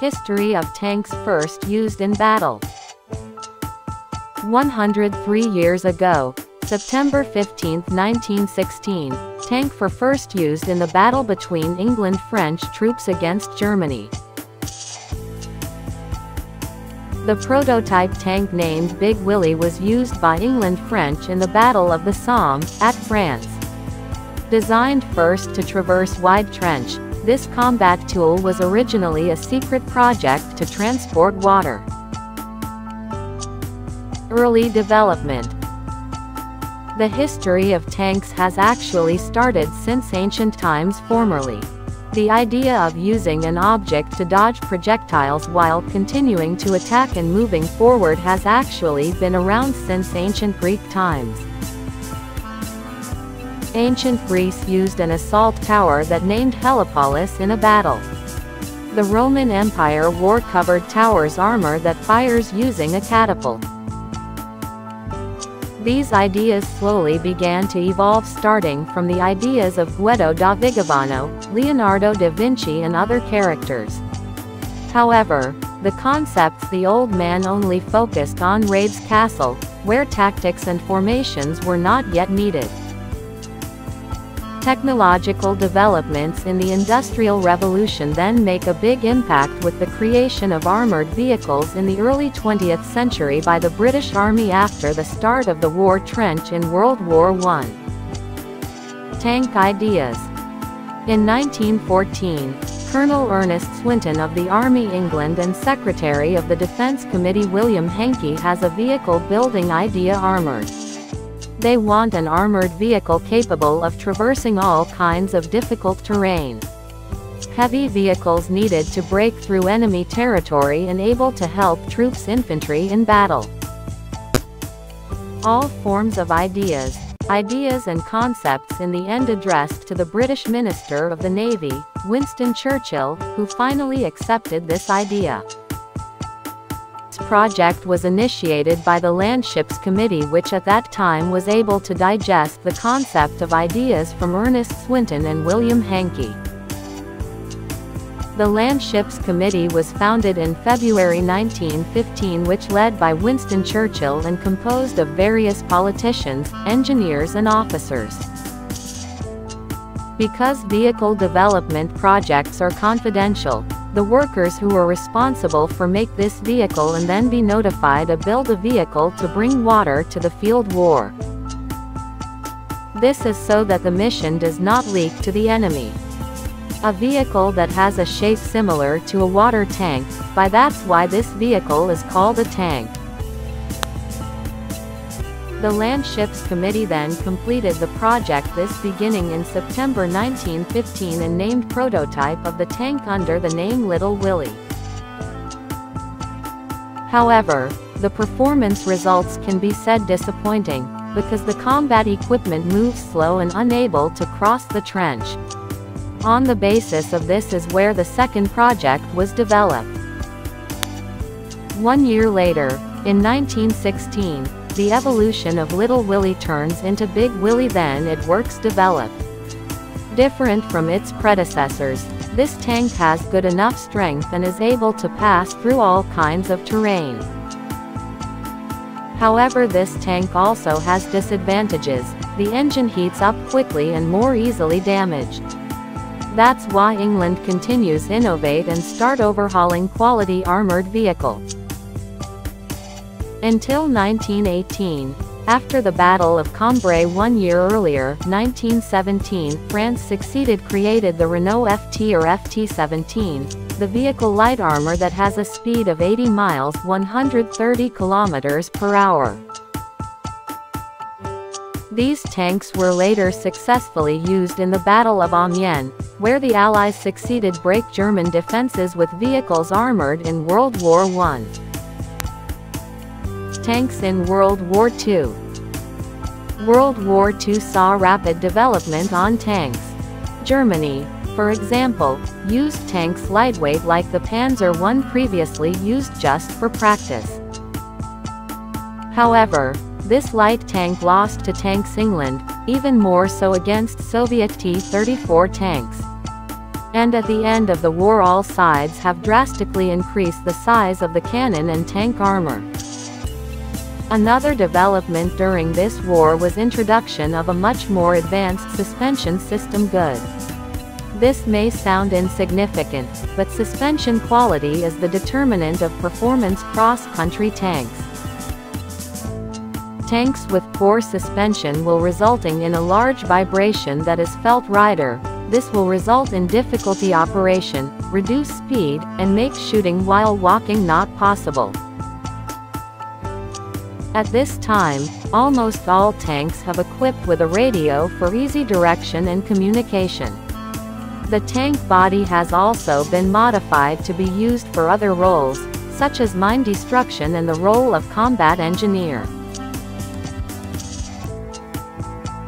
history of tanks first used in battle. 103 years ago, September 15, 1916, tanks were first used in the battle between England French troops against Germany. The prototype tank named Big Willie was used by England French in the Battle of the Somme, at France. Designed first to traverse wide trench, this combat tool was originally a secret project to transport water. Early development. The history of tanks has actually started since ancient times formerly. The idea of using an object to dodge projectiles while continuing to attack and moving forward has actually been around since ancient Greek times. Ancient Greece used an assault tower that named Helepolis in a battle. The Roman Empire wore covered towers armor that fires using a catapult. These ideas slowly began to evolve, starting from the ideas of Guedo da Vigevano, Leonardo da Vinci and other characters. However, the concepts the old man only focused on raidscastle, where tactics and formations were not yet needed. Technological developments in the Industrial Revolution then make a big impact with the creation of armored vehicles in the early 20th century by the British Army after the start of the war trench in World War I. Tank ideas. In 1914, Colonel Ernest Swinton of the Army England and Secretary of the Defence Committee William Hankey has a vehicle building idea: armoured. They want an armored vehicle capable of traversing all kinds of difficult terrain. Heavy vehicles needed to break through enemy territory and able to help troops infantry in battle. All forms of ideas and concepts in the end addressed to the British Minister of the Navy, Winston Churchill, who finally accepted this idea. This project was initiated by the Land Ships Committee, which at that time was able to digest the concept of ideas from Ernest Swinton and William Hankey. The Land Ships Committee was founded in February 1915, which led by Winston Churchill and composed of various politicians, engineers and officers. Because vehicle development projects are confidential, the workers who are responsible for make this vehicle and then be notified to build a vehicle to bring water to the field war. This is so that the mission does not leak to the enemy. A vehicle that has a shape similar to a water tank, that's why this vehicle is called a tank. The Land Ships Committee then completed the project this beginning in September 1915 and named prototype of the tank under the name Little Willie. However, the performance results can be said disappointing, because the combat equipment moves slow and unable to cross the trench. On the basis of this is where the second project was developed. 1 year later, in 1916, the evolution of Little Willie turns into Big Willie, then it works developed. Different from its predecessors, this tank has good enough strength and is able to pass through all kinds of terrain. However, this tank also has disadvantages: the engine heats up quickly and more easily damaged. That's why England continues innovate and start overhauling quality armoured vehicle. Until 1918, after the Battle of Cambrai 1 year earlier, 1917, France succeeded created the Renault FT or FT-17, the vehicle light armor that has a speed of 80 miles 130 kilometers per hour. These tanks were later successfully used in the Battle of Amiens, where the Allies succeeded break German defenses with vehicles armored in World War I. Tanks in World War II. World War II saw rapid development on tanks. Germany, for example, used tanks lightweight like the Panzer I previously used just for practice. However, this light tank lost to tanks England, even more so against Soviet T-34 tanks. And at the end of the war all sides have drastically increased the size of the cannon and tank armor. Another development during this war was introduction of a much more advanced suspension system good. This may sound insignificant, but suspension quality is the determinant of performance cross-country tanks. Tanks with poor suspension will resulting in a large vibration that is felt rider. This will result in difficulty operation, reduce speed, and make shooting while walking not possible. At this time, almost all tanks have equipped with a radio for easy direction and communication. The tank body has also been modified to be used for other roles, such as mine destruction and the role of combat engineer.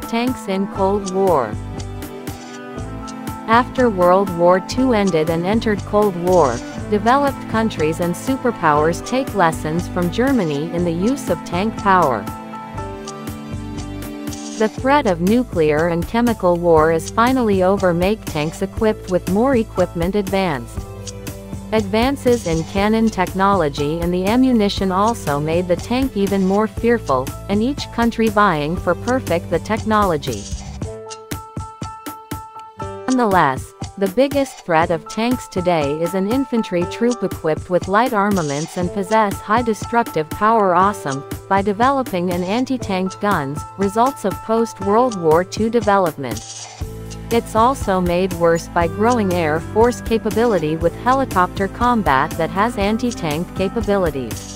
Tanks in Cold War. After World War II ended and entered Cold War, developed countries and superpowers take lessons from Germany in the use of tank power. The threat of nuclear and chemical war is finally over. Make tanks equipped with more equipment advanced. Advances in cannon technology and the ammunition also made the tank even more fearful, and each country vying for perfect the technology. Nonetheless, the biggest threat of tanks today is an infantry troop equipped with light armaments and possess high destructive power. Awesome, by developing an anti-tank guns, results of post-World War II development. It's also made worse by growing Air Force capability with helicopter combat that has anti-tank capabilities.